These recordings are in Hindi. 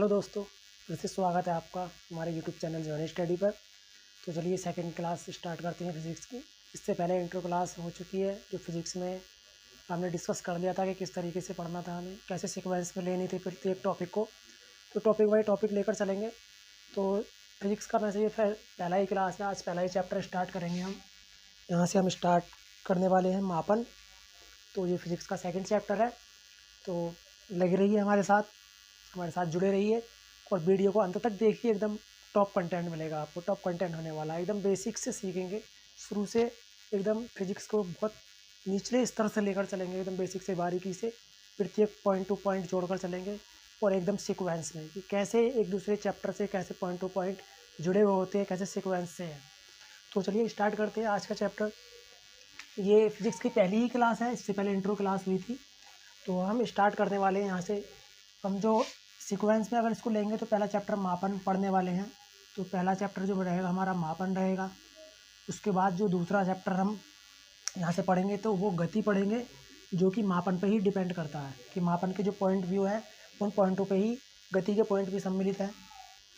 हेलो दोस्तों, फिर से स्वागत है आपका हमारे यूट्यूब चैनल जॉनी स्टडी पर। तो चलिए सेकंड क्लास स्टार्ट करते हैं फिज़िक्स की। इससे पहले इंट्रो क्लास हो चुकी है जो फिज़िक्स में हमने डिस्कस कर लिया था कि किस तरीके से पढ़ना था, हमें कैसे सीक्वेंस में लेनी थी प्रत्येक टॉपिक को। तो टॉपिक बाई टॉपिक लेकर चलेंगे। तो फिज़िक्स का वैसे ये पहला ही क्लास है, आज पहला ही चैप्टर स्टार्ट करेंगे हम। यहाँ से हम स्टार्ट करने वाले हैं मापन। तो ये फिज़िक्स का सेकेंड चैप्टर है। तो लगी रहिए हमारे साथ जुड़े रहिए और वीडियो को अंत तक देखिए। एकदम टॉप कंटेंट मिलेगा आपको, टॉप कंटेंट होने वाला है। एकदम बेसिक से सीखेंगे शुरू से, एकदम फिजिक्स को बहुत निचले स्तर से लेकर चलेंगे, एकदम बेसिक से बारीकी से प्रत्येक पॉइंट टू पॉइंट जोड़कर चलेंगे और एकदम सीक्वेंस में कि कैसे एक दूसरे चैप्टर से कैसे पॉइंट टू पॉइंट जुड़े हुए होते हैं, कैसे सीक्वेंस से है। तो चलिए स्टार्ट करते हैं आज का चैप्टर। ये फिजिक्स की पहली ही क्लास है, इससे पहले इंट्रो क्लास हुई थी। तो हम स्टार्ट करने वाले हैं यहाँ से। हम जो सीक्वेंस में अगर इसको लेंगे तो पहला चैप्टर मापन पढ़ने वाले हैं। तो पहला चैप्टर जो रहेगा हमारा मापन रहेगा। उसके बाद जो दूसरा चैप्टर हम यहाँ से पढ़ेंगे तो वो गति पढ़ेंगे, जो कि मापन पे ही डिपेंड करता है कि मापन के जो पॉइंट व्यू है उन पॉइंटों पे ही गति के पॉइंट भी सम्मिलित है।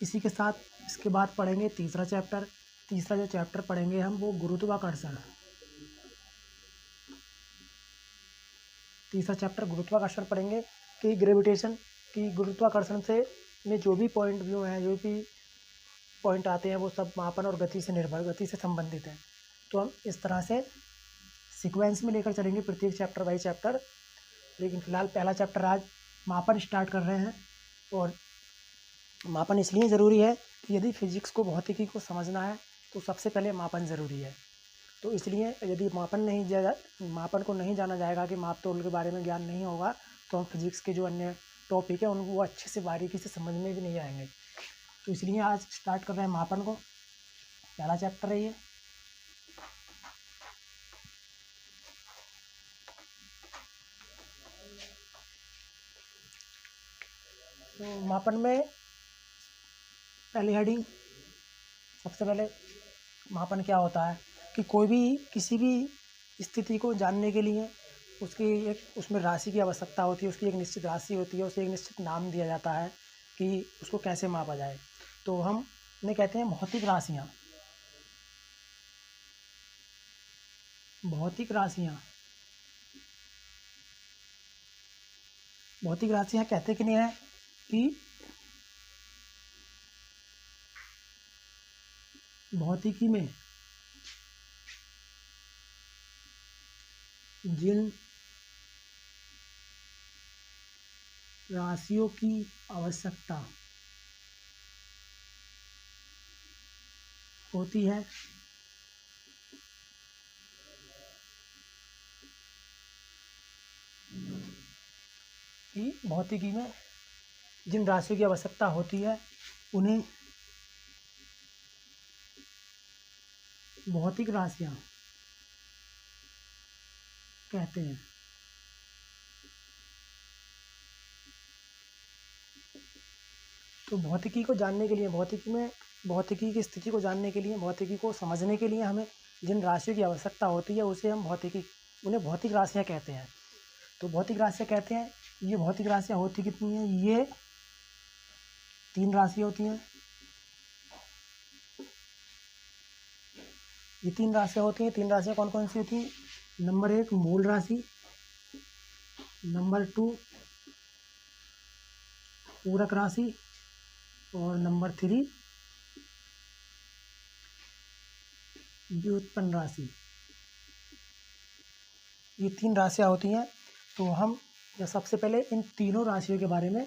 इसी के साथ इसके बाद पढ़ेंगे तीसरा चैप्टर। तीसरा जो चैप्टर पढ़ेंगे हम वो गुरुत्वाकर्षण। तीसरा चैप्टर गुरुत्वाकर्षण पढ़ेंगे कि ग्रेविटेशन की गुरुत्वाकर्षण से में जो भी पॉइंट व्यू हैं, जो भी पॉइंट आते हैं वो सब मापन और गति से निर्भर, गति से संबंधित हैं। तो हम इस तरह से सीक्वेंस में लेकर चलेंगे प्रत्येक चैप्टर बाई चैप्टर। लेकिन फ़िलहाल पहला चैप्टर आज मापन स्टार्ट कर रहे हैं। और मापन इसलिए ज़रूरी है कि यदि फिजिक्स को, भौतिकी को समझना है तो सबसे पहले मापन ज़रूरी है। तो इसलिए यदि मापन को नहीं जाना जाएगा, कि माप तोल के बारे में ज्ञान नहीं होगा, तो हम फिजिक्स के जो अन्य टॉपिक है उनको वो अच्छे से बारीकी से समझ में भी नहीं आएंगे। तो इसलिए आज स्टार्ट कर रहे हैं मापन को। पहला चैप्टर है ये। तो मापन में पहली हेडिंग, सबसे पहले मापन क्या होता है कि कोई भी किसी भी स्थिति को जानने के लिए उसकी एक उसमें राशि की आवश्यकता होती है, उसकी एक निश्चित राशि होती है, उसे एक निश्चित नाम दिया जाता है कि उसको कैसे मापा जाए। तो हम उन्हें कहते हैं भौतिक राशियाँ। भौतिक राशियाँ भौतिक राशियाँ कहते कि नहीं है कि भौतिकी में जिन राशियों की आवश्यकता होती है कि भौतिकी में जिन राशियों की आवश्यकता होती है उन्हें भौतिक राशियाँ कहते हैं। तो भौतिकी को जानने के लिए, भौतिकी की स्थिति को जानने के लिए, भौतिकी को समझने के लिए हमें जिन राशियों की आवश्यकता होती है उसे हम उन्हें भौतिक राशियाँ कहते हैं। तो भौतिक राशियाँ कहते हैं, ये भौतिक राशियाँ होती कितनी हैं? ये 3 राशियाँ होती हैं। ये 3 राशियाँ होती हैं। 3 राशियाँ कौन कौन सी होती हैं? नंबर 1 मूल राशि, नंबर 2 पूरक राशि और नंबर 3 व्युत्पन्न राशि। ये 3 राशियाँ होती हैं। तो हम सबसे पहले इन तीनों राशियों के बारे में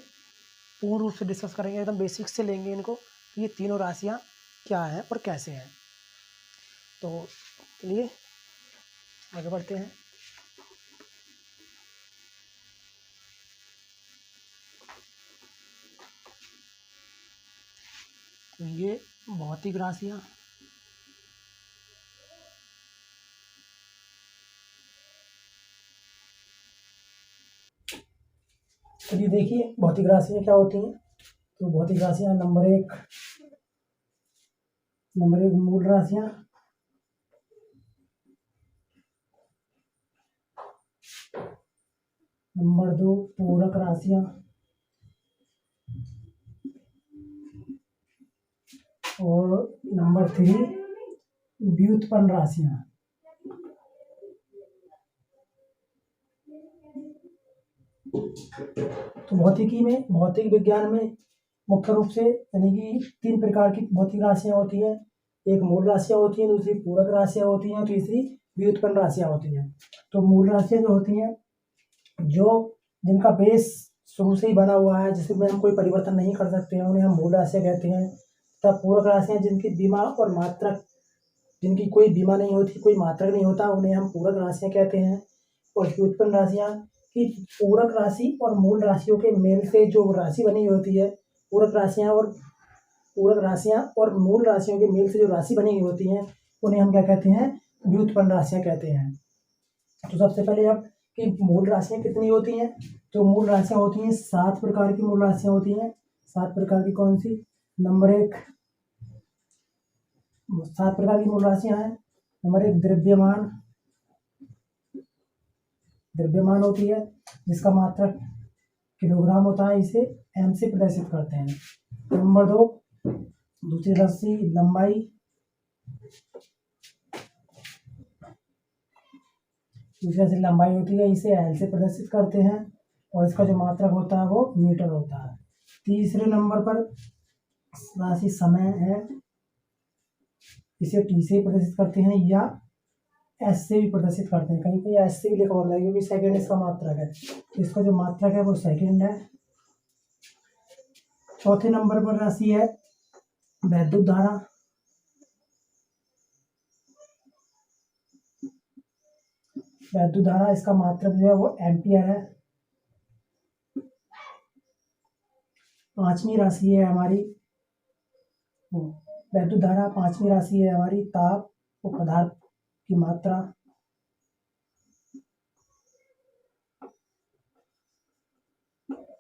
पूर्ण रूप से डिस्कस करेंगे, एकदम बेसिक से लेंगे इनको कि ये तीनों राशियाँ क्या हैं और कैसे हैं। तो चलिए आगे बढ़ते हैं। तो ये भौतिक राशियाँ, चलिए देखिए भौतिक राशियाँ क्या होती हैं। तो भौतिक राशियाँ नंबर एक मूल राशियाँ, नंबर 2 पूरक राशियाँ, नंबर 3, व्युत्पन्न राशियां। तो भौतिक विज्ञान में मुख्य रूप से यानी कि 3 प्रकार की भौतिक राशियां होती हैं। एक मूल राशियां होती हैं, दूसरी पूरक राशियां होती हैं, तीसरी व्युत्पन्न राशियां होती हैं। तो मूल राशियां जो होती हैं, जो जिनका बेस शुरू से ही बना हुआ है, जिसमें हम कोई परिवर्तन नहीं कर सकते हैं, उन्हें हम मूल राशियां कहते हैं। तब पूरक राशियां जिनकी बीमा और मात्रक, जिनकी कोई बीमा नहीं होती, कोई मात्रक नहीं होता, उन्हें हम पूरक राशियां कहते हैं। और व्युत्पन्न राशियां कि पूरक राशि और मूल राशियों के मेल से जो राशि बनी होती है, पूरक राशियां और मूल राशियों के मेल से जो राशि बनी हुई होती हैं, उन्हें हम क्या कहते हैं? व्युत्पन्न राशियां कहते हैं। तो सबसे पहले अब कि मूल राशियां कितनी होती हैं, तो मूल राशियां होती हैं 7 प्रकार की मूल राशियां होती हैं। 7 प्रकार की कौन सी? नंबर 1, 7 प्रकार की मूल राशियां हैं। नंबर 1, द्रव्यमान होती है, जिसका मात्रक किलोग्राम होता है, इसे एम से प्रदर्शित करते हैं। नंबर 2, दूसरी राशि लंबाई, होती है, इसे एल से प्रदर्शित करते हैं और इसका जो मात्रक होता है वो मीटर होता है। तीसरे नंबर पर राशि समय है, इसे टी से प्रदर्शित करते हैं या एस से भी प्रदर्शित करते हैं। कहीं कहीं एस से भी लिखा होता है क्योंकि सेकंड इसका मात्रक है, तो इसका जो मात्रक है वो सेकंड है। चौथे नंबर पर राशि है वैद्युत धारा, इसका मात्रक जो है वो एम्पियर है। पांचवी राशि है हमारी वैद्युत धारा, पांचवी राशि है हमारी ताप और पदार्थ की मात्रा।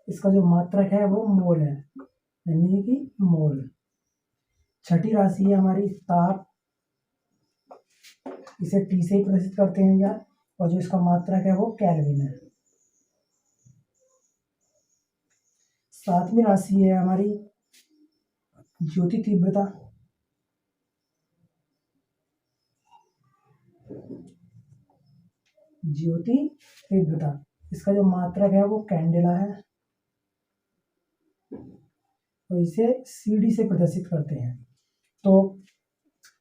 इसका जो मात्रक है वो मोल है, यानी कि मोल। छठी राशि है हमारी ताप, इसे टी से ही प्रदर्शित करते हैं या, और जो इसका मात्रक है वो केल्विन है। सातवीं राशि है हमारी ज्योति तीव्रता, इसका जो मात्रक है वो कैंडेला है और इसे सीडी से प्रदर्शित करते हैं। तो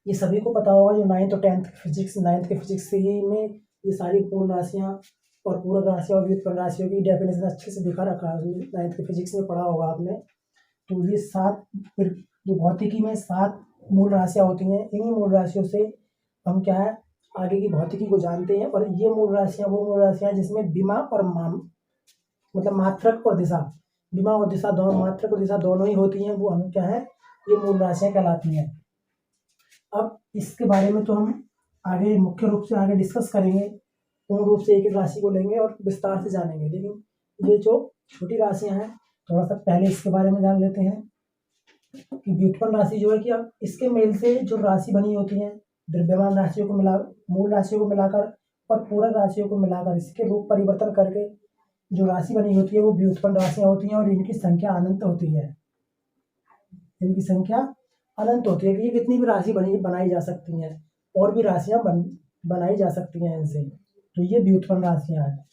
ये सभी को पता होगा, जो 9th और 10th फिजिक्स, 9th के फिजिक्स से ही में ये सारी पूर्ण राशियाँ और पूरक राशियाँ और व्युत्पन्न राशियों की डेफिनेशन अच्छे से दिखा रखा है, 9th के फिजिक्स में पढ़ा होगा आपने। तो ये 7, जो भौतिकी में 7 मूल राशियाँ होती हैं, इन्हीं मूल राशियों से हम क्या है आगे की भौतिकी को जानते हैं। और ये मूल राशियाँ वो मूल राशियाँ जिसमें बीमा और मतलब मात्रक और दिशा, बीमा और दिशा दोनों, मात्रक और दिशा दोनों ही होती हैं, वो हम क्या है, ये मूल राशियाँ कहलाती हैं। अब इसके बारे में तो हम आगे मुख्य रूप से आगे डिस्कस करेंगे, पूर्ण रूप से एक एक राशि को लेंगे और विस्तार से जानेंगे। लेकिन ये जो छोटी राशियां हैं, थोड़ा सा पहले इसके बारे में जान लेते हैं कि व्युत्पन्न राशि जो है कि अब इसके मेल से जो राशि बनी होती है, द्रव्यमान राशियों को मिला, मूल राशियों को मिलाकर और पूरक राशियों को मिलाकर इसके रूप परिवर्तन करके जो राशि बनी होती है वो व्युत्पन्न राशियां होती हैं। और इनकी संख्या अनंत होती है, कि ये कितनी भी राशि बनाई जा सकती हैं, और भी राशियां बनाई जा सकती हैं इनसे। तो ये व्युत्पन्न राशियां हैं।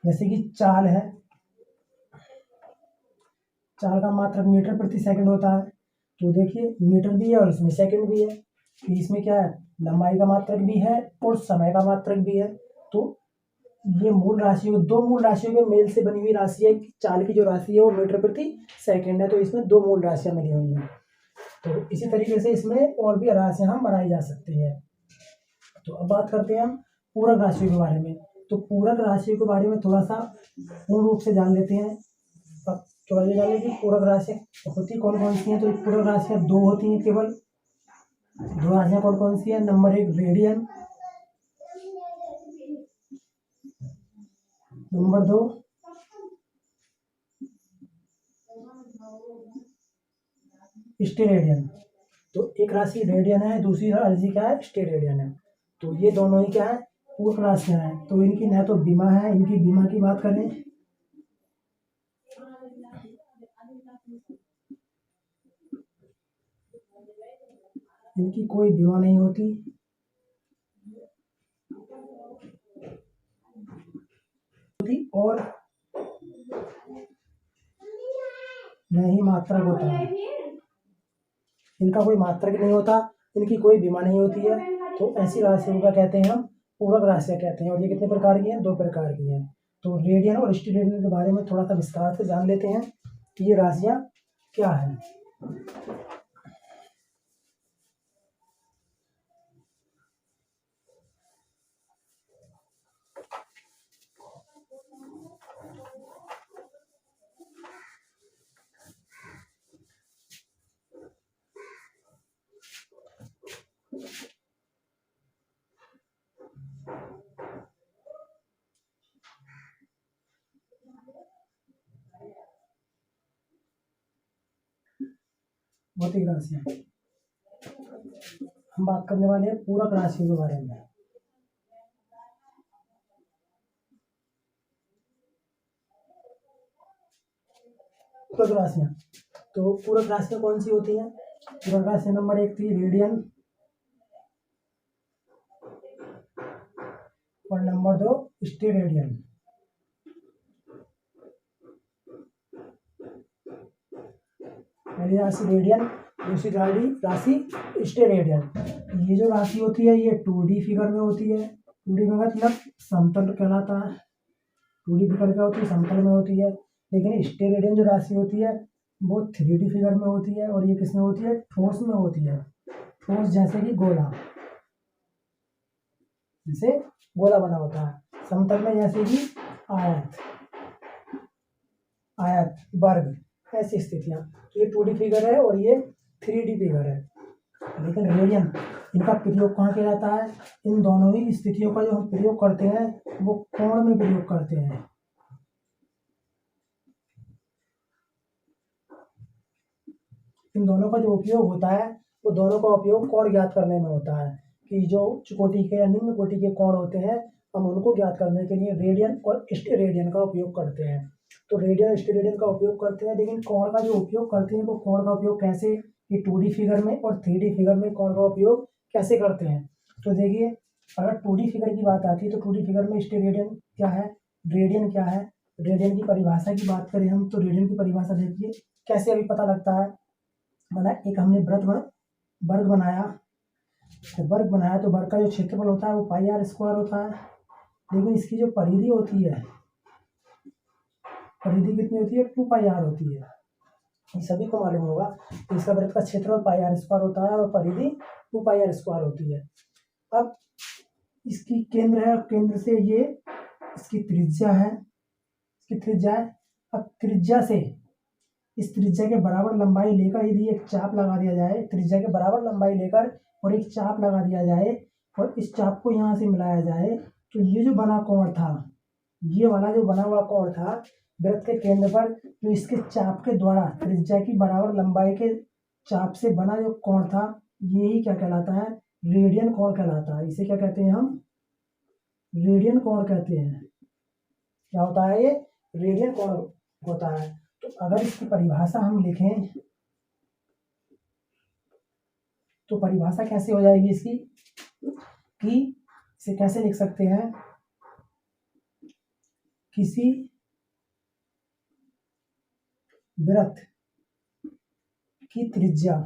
जैसे कि चाल है, चाल का मात्रक मीटर प्रति सेकंड होता है। तो देखिए मीटर भी है और इसमें सेकंड भी है, तो इसमें क्या है, लंबाई का मात्रक भी है और समय का मात्रक भी है। तो ये मूल राशियों, 2 मूल राशियों के मेल से बनी हुई राशि है। चाल की जो राशि है वो मीटर प्रति सेकंड है, तो इसमें 2 मूल राशियां मिली हुई हैं। तो इसी तरीके से इसमें और भी राशियां हम बनाई जा सकती है। तो अब बात करते हैं हम पूरक राशियों के बारे में। तो पूरक राशियों के बारे में थोड़ा सा पूर्ण रूप से जान लेते हैं। अब थोड़ा ये जान लें कि पूरक राशियां होती कौन कौन सी हैं। तो पूरक राशियां 2 होती हैं, केवल 2 राशियां कौन कौन सी है। Number 1 radian, number 2 steradian. तो एक राशि रेडियन है, दूसरी राशि क्या है, स्टेरेडियन है। तो ये दोनों ही क्या है, पूरक राशियां हैं। तो इनकी न तो बीमा है, इनकी बीमा की बात करें इनकी कोई बीमा नहीं होती और न ही मात्रक होता है। इनका कोई मात्रक नहीं होता, इनकी कोई बीमा नहीं होती है। तो ऐसी राशियों का कहते हैं हम पूरक राशियाँ कहते हैं। और ये कितने प्रकार की हैं? 2 प्रकार की हैं। तो रेडियन और स्टेडियन के बारे में थोड़ा सा विस्तार से जान लेते हैं कि ये राशियाँ क्या हैं। भौतिक राशियाँ हम बात करने वाले हैं पूरक राशियों के बारे में। पूरक राशियाँ, तो पूरक राशियाँ कौन सी होती हैं? पूरक राशि नंबर 1 थी रेडियन और नंबर 2 स्टेरेडियन। पहली राशि रेडियन, दूसरी राशि स्टेरेडियन। ये जो राशि होती है ये 2D फिगर में होती है। 2D में मतलब समतल कहलाता है। 2D फिगर क्या होती है? समतल में होती है। लेकिन स्टेरेडियन जो राशि होती है वो 3D फिगर में होती है। और ये किस में होती है? ठोस में होती है। ठोस जैसे कि गोला, जैसे गोला बना होता है। समतल में जैसे कि आयत, वर्ग, ऐसी स्थितियाँ। तो ये 2D फिगर है और ये 3D फिगर है। लेकिन रेडियन, इनका प्रयोग कहाँ किया जाता है? इन दोनों ही स्थितियों का जो हम प्रयोग करते हैं वो कोण में प्रयोग करते हैं। इन दोनों का जो उपयोग होता है वो दोनों का उपयोग कोण ज्ञात करने में होता है कि जो उच्च कोटि के या निम्न कोटि के कोण होते हैं हम उनको ज्ञात करने के लिए रेडियन और स्टेरेडियन का उपयोग करते हैं। तो रेडियन स्टेरेडियन का उपयोग करते हैं। लेकिन कोण का जो उपयोग करते हैं वो कोण का उपयोग कैसे, कि 2D फिगर में और 3D फिगर में कोण का उपयोग कैसे करते हैं? तो देखिए, अगर 2D फिगर की बात आती है तो 2D फिगर में स्टेरेडियन क्या है, रेडियन क्या है। रेडियन की परिभाषा की बात करें हम तो रेडियन की परिभाषा देखिए कैसे अभी पता लगता है। मतलब एक हमने वर्ग बनाया, तो वर्ग का जो क्षेत्रफल होता है वो πr² होता है। लेकिन इसकी जो परिधि होती है, परिधि कितनी होती है? 2πr होती है। ये सभी को मालूम होगा। तो इसका वृत्त का क्षेत्रफल πr² होता है और परिधि 2πr² होती है। अब इसकी केंद्र है, केंद्र से ये इसकी त्रिज्या है, अब त्रिज्या से इस त्रिज्या के बराबर लंबाई लेकर यदि एक चाप लगा दिया जाए, त्रिज्या के बराबर लंबाई लेकर और एक चाप लगा दिया जाए और इस चाप को यहाँ से मिलाया जाए तो ये जो बना कोण था, ये वाला जो बना हुआ कोण था वृत्त के केंद्र पर, जो इसके चाप के द्वारा त्रिज्या की बराबर लंबाई के चाप से बना जो कोण था यही क्या कहलाता है? रेडियन कोण कहलाता है। इसे क्या कहते हैं हम? रेडियन कोण कहते हैं। क्या होता है? ये रेडियन कोण होता है। तो अगर इसकी परिभाषा हम लिखें तो परिभाषा कैसे हो जाएगी इसकी, कि इसे कैसे लिख सकते हैं? किसी वृत्त की त्रिज्या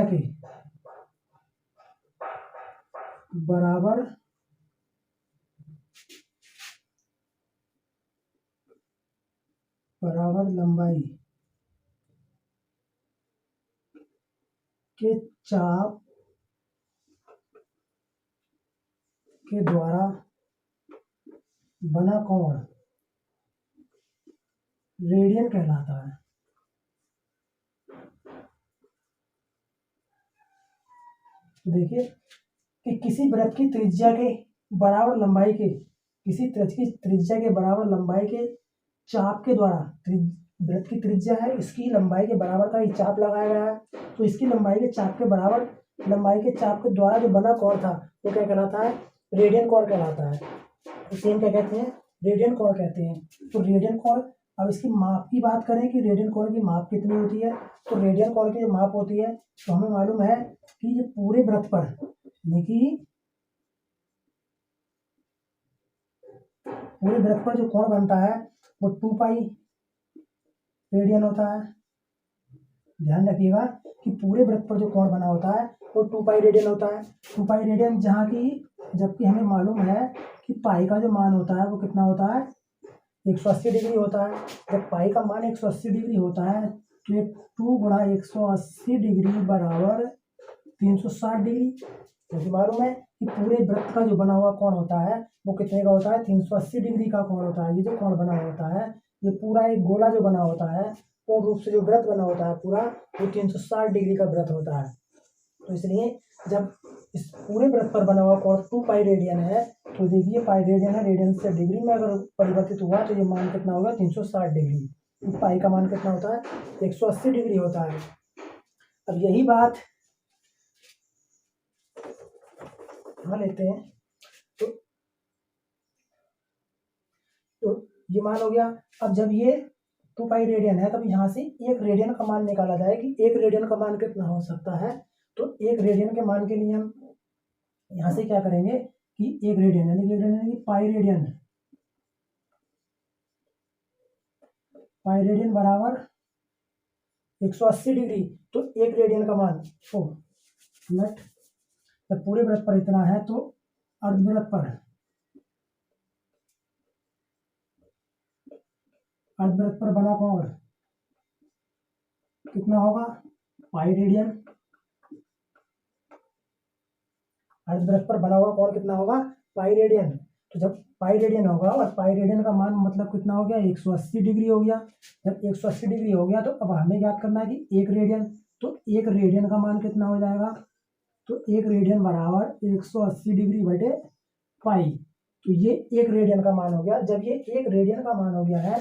के बराबर लंबाई के चाप के द्वारा बना कोण रेडियन कहलाता है। तो देखिए कि किसी वृत्त की त्रिज्या के बराबर लंबाई के त्रिज्या के बराबर लंबाई के चाप के द्वारा, वृत्त की त्रिज्या है, इसकी लंबाई के बराबर का ही चाप लगाया गया है। तो इसकी लंबाई के चाप के बराबर लंबाई के चाप के द्वारा जो बना कोण था वो क्या कहलाता है? रेडियन कोण कहलाता है। इसे हम क्या कहते हैं? रेडियन कोण कहते हैं। तो रेडियन कोण अब इसकी माप की बात करें कि रेडियन कोण की माप कितनी होती है, तो रेडियन कोण की जो माप होती है तो हमें मालूम है कि ये पूरे वृत्त पर, यानी कि पूरे वृत्त पर जो कोण बनता है वो 2 पाई रेडियन होता है। ध्यान रखिएगा कि पूरे वृत्त पर जो कोण बना होता है वो 2 पाई रेडियन होता है। 2 पाई रेडियन जहाँ की, जबकि हमें मालूम है कि पाई का जो मान होता है वो कितना होता है, 180 डिग्री होता है। जब पाई का मान 180 डिग्री होता है तो ये 2 गुणा 180 डिग्री बराबर 360 डिग्री। क्योंकि मालूम है कि पूरे वृत्त का जो बना हुआ कोण होता है वो कितने का होता है, 380 डिग्री का कोण होता है। ये जो कोण बना होता है, ये पूरा एक गोला जो बना होता है, पूर्ण रूप से जो वृत्त बना होता है पूरा, वो 360 डिग्री का वृत्त होता है। तो इसलिए जब इस पूरे वृत्त पर बना हुआ कोण 2 पाई रेडियन है, तो देखिए पाई रेडियन है, रेडियन से डिग्री में अगर परिवर्तित हुआ तो ये मान कितना होगा, 360 डिग्री। पाई का मान कितना होता है, 180 डिग्री होता है। अब यही बात यहाँ लेते हैं, तो ये मान हो गया। अब जब ये 2 पाई रेडियन है, तब यहाँ से 1 रेडियन का मान निकाला जाए कि 1 रेडियन का मान कितना हो सकता है। तो 1 रेडियन के मान के लिए हम यहाँ से क्या करेंगे कि 1 रेडियन यानी कि 1 रेडियन यानी कि पाई रेडियन बराबर 180 डिग्री। तो 1 रेडियन का मान 4 मिनट। जब पूरे वृत्त पर इतना है तो अर्धवृत्त पर बना कोण कितना होगा, पाई रेडियन। अर्धवृत्त पर बना हुआ कोण कितना होगा, पाई रेडियन। तो जब पाई रेडियन होगा, और पाई रेडियन का मान मतलब कितना हो गया, 180 डिग्री हो गया। जब 180 डिग्री हो गया तो अब हमें याद करना है कि 1 रेडियन, तो 1 रेडियन का मान कितना हो जाएगा, तो 1 रेडियन बराबर 180 डिग्री बटे पाई। तो ये 1 रेडियन का मान हो गया। जब ये 1 रेडियन का मान हो गया है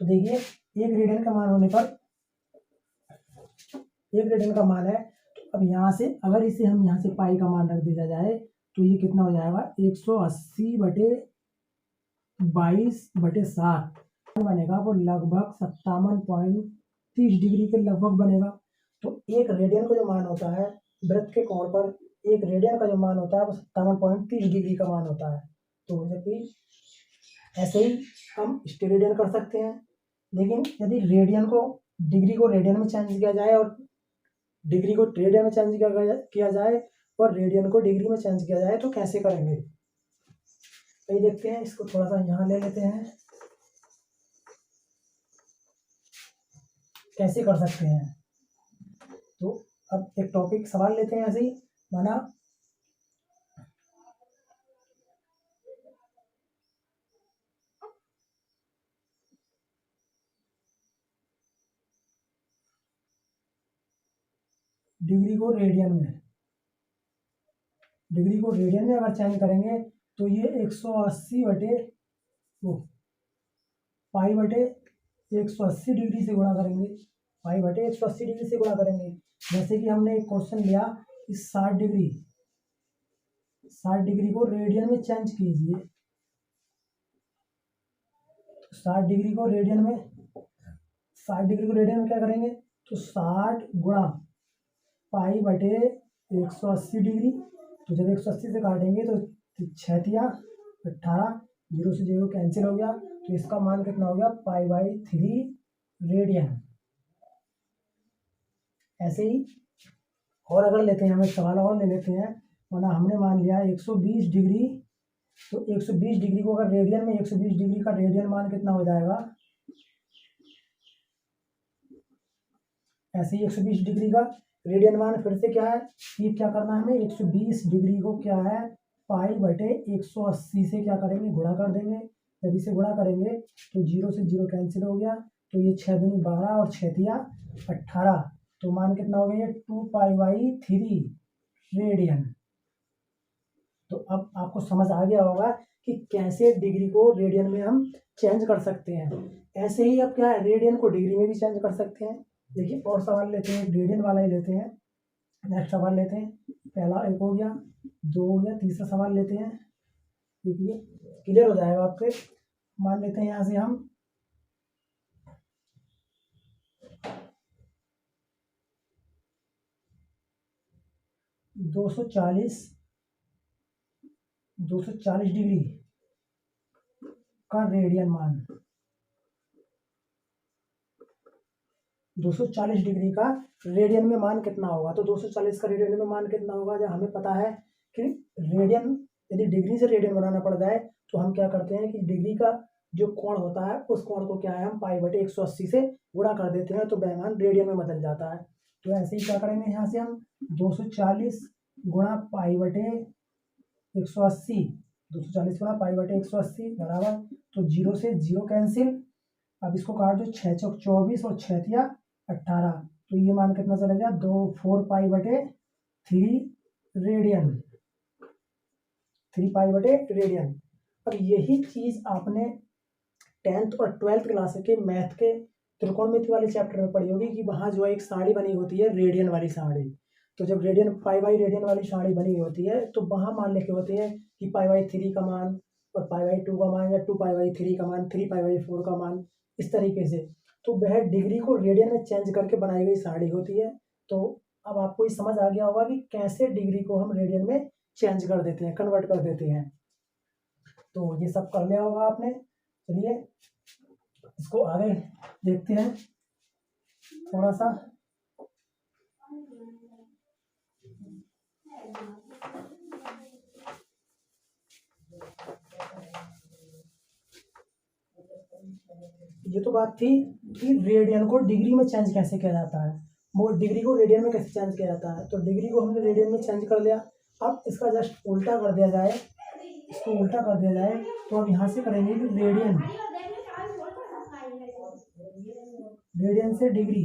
तो देखिए 1 रेडियन का मान होने पर, 1 रेडियन का मान है, तो अब यहाँ से अगर इसे हम यहाँ से पाई का मान रख दिया जाए तो ये कितना हो जाएगा, 180 बटे 22/7 बनेगा, वो लगभग 57.30 डिग्री के लगभग बनेगा। तो 1 रेडियन का जो मान होता है वृत्त के कोण पर, 1 रेडियन का जो मान होता है वो 57.30 डिग्री का मान होता है। तो ऐसे ही हम स्टेरेडियन कर सकते हैं। लेकिन यदि रेडियन को, डिग्री को रेडियन में चेंज किया जाए और डिग्री को रेडियन में चेंज किया जाए और रेडियन को डिग्री में चेंज किया जाए तो कैसे करेंगे, तो ये देखते हैं। इसको थोड़ा सा यहाँ ले लेते हैं, कैसे कर सकते हैं। तो अब एक टॉपिक सवाल लेते हैं ऐसे ही, माना डिग्री को रेडियन में अगर चेंज करेंगे तो ये 180 बटे पाई बटे 180 डिग्री से गुणा करेंगे, पाई बटे 180 डिग्री से गुणा करेंगे। जैसे कि हमने एक क्वेश्चन लिया कि 60 डिग्री को रेडियन में चेंज कीजिए। 60 डिग्री को रेडियन में क्या करेंगे, तो 60 गुणा पाई बटे 180 डिग्री। तो जब 180 से काटेंगे तो 6 18, 0 से 0 कैंसिल हो गया, तो इसका मान कितना हो गया, पाई/3 रेडियन। ऐसे ही और अगर लेते हैं, हम एक सवाल और ले लेते हैं। माना हमने मान लिया 120 डिग्री, तो 120 डिग्री को अगर रेडियन में, 120 डिग्री का रेडियन मान कितना हो जाएगा, ऐसे ही 120 डिग्री का रेडियन मान फिर से क्या है, ये क्या करना है हमें, 120 डिग्री को क्या है, पाई बटे 180 से क्या करेंगे, गुणा कर देंगे। जब इसे गुणा करेंगे तो 0 से 0 कैंसिल हो गया, तो ये 6 दूनी 12 और 6 18, तो मान कितना हो गया, 2 पाई/3 रेडियन। तो अब आपको समझ आ गया होगा कि कैसे डिग्री को रेडियन में हम चेंज कर सकते हैं। ऐसे ही अब क्या है, रेडियन को डिग्री में भी चेंज कर सकते हैं। देखिए और सवाल लेते हैं, रेडियन वाला ही लेते हैं। नेक्स्ट सवाल लेते हैं, पहला एक हो गया, 2 हो गया, तीसरा सवाल लेते हैं। देखिए क्लियर हो जाएगा आपके। मान लेते हैं यहाँ से हम 240 डिग्री का रेडियन मान, 240 डिग्री का रेडियन में मान कितना होगा। तो 240 का रेडियन में मान कितना होगा, जब हमें पता है कि रेडियन, यदि डिग्री से रेडियन बनाना पड़ जाए तो हम क्या करते हैं कि डिग्री का जो कोण होता है उस कोण को क्या है हम π/180 से गुणा कर देते हैं, तो वह मान रेडियन में बदल जाता है। तो ऐसे ही क्या करेंगे, यहाँ से हम 240 गुणा π/180, 240 गुणा π/180 बराबर, तो 0 से 0 कैंसिल। अब इसको काट दो, 6 चौक 24 और 6 तिया 18, तो ये मान कितना चला गया 4π/3 रेडियन, 3π/रेडियन। अब यही चीज आपने 10th और 12th क्लास के मैथ के त्रिकोणमिति वाले चैप्टर में पढ़ी होगी कि वहाँ जो एक साड़ी बनी होती है रेडियन वाली साड़ी। तो जब रेडियन π/रेडियन वाली साड़ी बनी होती है तो वहाँ मान लिखे होते हैं कि π/3 का मान और π/2 का मान, या 2π/3 का मान, 3π/4 का मान, इस तरीके से। तो वह डिग्री को रेडियन में चेंज करके बनाई गई साड़ी होती है। तो अब आपको ये समझ आ गया होगा कि कैसे डिग्री को हम रेडियन में चेंज कर देते हैं, कन्वर्ट कर देते हैं। तो ये सब कर लिया होगा आपने। चलिए इसको आगे देखते हैं थोड़ा सा। ये तो बात थी कि रेडियन को डिग्री में चेंज कैसे किया जाता है, वो डिग्री को रेडियन में कैसे चेंज किया जाता है। तो डिग्री को हमने रेडियन में चेंज कर लिया। अब इसका जस्ट उल्टा कर दिया जाए, इसको उल्टा कर दिया जाए, तो अब यहाँ से करेंगे कि रेडियन से डिग्री,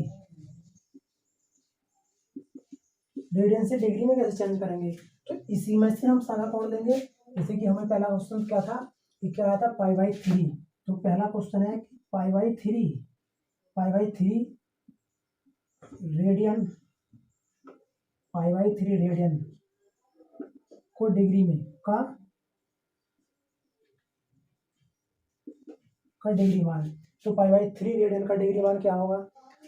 रेडियन से डिग्री में कैसे चेंज करेंगे। तो इसी में से हम सारा कोण लेंगे। जैसे कि हमें पहला क्वेश्चन क्या था, ये क्या आया था π/3। तो पहला क्वेश्चन है π/3 रेडियन, π/3 रेडियन को डिग्री में का डिग्री मान। तो π/3 रेडियन का डिग्री मान क्या होगा।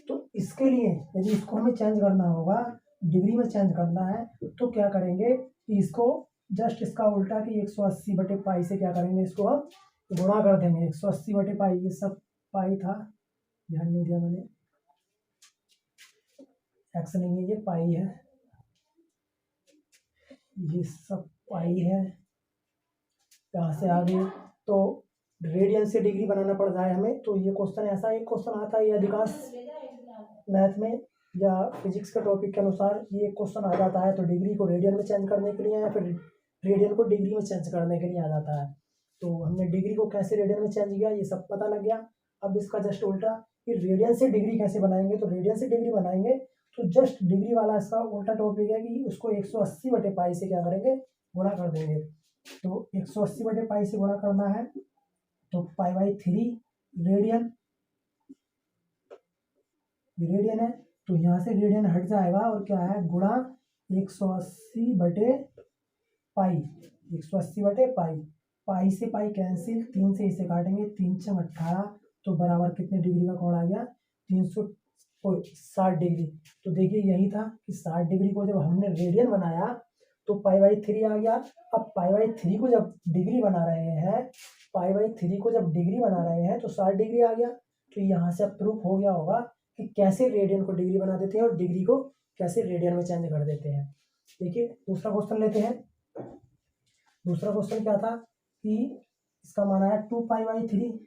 तो इसके लिए यदि इसको हमें चेंज करना होगा, डिग्री में चेंज करना है, तो क्या करेंगे कि इसको जस्ट इसका उल्टा कि 180/π से क्या करेंगे, इसको हम गुणा कर देंगे। 180/π, ये सब पाई था, ध्यान नहीं दिया मैंने, एक्स नहीं है, ये पाई है, ये सब पाई है। यहाँ से आगे तो रेडियन से डिग्री बनाना पड़ रहा है हमें। तो ये क्वेश्चन, ऐसा एक क्वेश्चन आता है, ये अधिकांश मैथ में या फिजिक्स के टॉपिक के अनुसार ये क्वेश्चन आ जाता है। तो डिग्री को रेडियन में चेंज करने के लिए या फिर रेडियन को डिग्री में चेंज करने के लिए आ जाता है। तो हमने डिग्री को कैसे रेडियन में चेंज किया ये सब पता लग गया। अब इसका जस्ट उल्टा कि रेडियन से डिग्री कैसे बनाएंगे। तो रेडियन से डिग्री बनाएंगे तो जस्ट डिग्री वाला इसका उल्टा टॉपिक है कि उसको 180/π से क्या करेंगे, गुणा कर देंगे। तो 180/π से गुणा करना है, तो π/3 रेडियन, रेडियन है, तो यहाँ से रेडियन हट जाएगा और क्या है गुणा 180/π, 180/π, पाई से पाई कैंसिल, 3 से इसे काटेंगे, 3 × 18, तो बराबर कितने डिग्री का कोण आ गया 360 डिग्री। तो देखिए यही था कि 60 डिग्री को जब हमने रेडियन बनाया तो π/3 आ गया। अब π/3 को जब डिग्री बना रहे हैं, π/3 को जब डिग्री बना रहे हैं तो 60 डिग्री आ गया। तो यहाँ से अब प्रूफ हो गया होगा कि कैसे रेडियन को डिग्री बना देते हैं और डिग्री को कैसे रेडियन में चेंज कर देते हैं। देखिए दूसरा क्वेश्चन लेते हैं। दूसरा क्वेश्चन क्या था कि इसका मान आया 2π/3,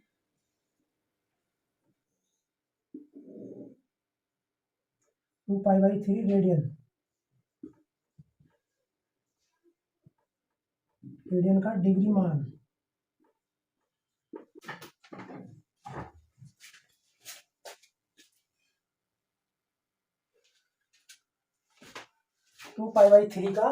2π/3 रेडियन, रेडियन का डिग्री मान। टू π/3 का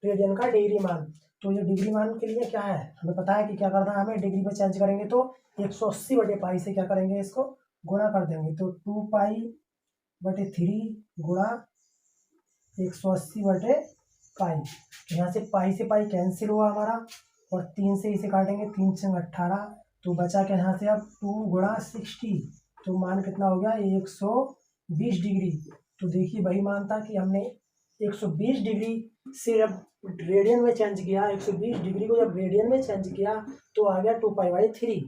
रेडियन का डिग्री मान। तो ये डिग्री मान के लिए क्या है, हमें पता है कि क्या करना है, हमें डिग्री में चेंज करेंगे तो 180/π से क्या करेंगे, इसको गुणा कर देंगे। तो 2π/3 गुणा 180/π, यहाँ से पाई से पाई कैंसिल हुआ हमारा और 3 से इसे काटेंगे, 3 × 18, तो बचा क्या यहाँ से अब 2 × 60, तो मान कितना हो गया 120 डिग्री। तो देखिए वही मान था कि हमने 120 डिग्री सिर्फ रेडियन में चेंज किया, 120 डिग्री को जब रेडियन में चेंज किया तो आ गया 2π/3,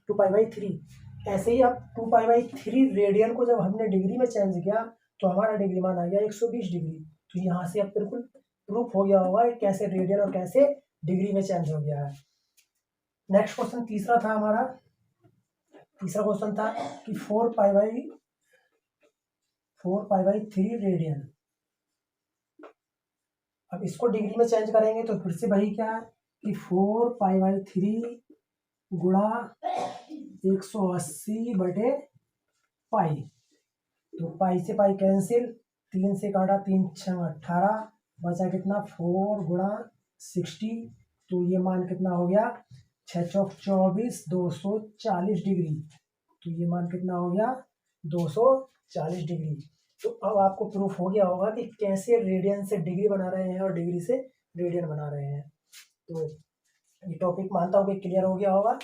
2π/3। ऐसे ही अब 2π/3 रेडियन को जब हमने डिग्री में चेंज किया तो हमारा डिग्री मान आ गया 120 डिग्री। तो यहाँ से अब बिल्कुल प्रूफ हो गया होगा कैसे रेडियन और कैसे डिग्री में चेंज हो गया है। नेक्स्ट क्वेश्चन तीसरा था हमारा, तीसरा क्वेश्चन था कि 4π/3 रेडियन। अब इसको डिग्री में चेंज करेंगे तो फिर से वही क्या है कि 4π/3 गुणा 180/पाई। तो पाई से पाई कैंसिल, 3 से काटा 3 6 18, बचा कितना 4 गुणा 60। तो ये मान कितना हो गया 6 चौक 24, 240 डिग्री। तो ये मान कितना हो गया 240 डिग्री। तो अब आपको प्रूफ हो गया होगा कि कैसे रेडियन से डिग्री बना रहे हैं और डिग्री से रेडियन बना रहे हैं। तो ये टॉपिक मानता हूँ कि क्लियर हो गया होगा।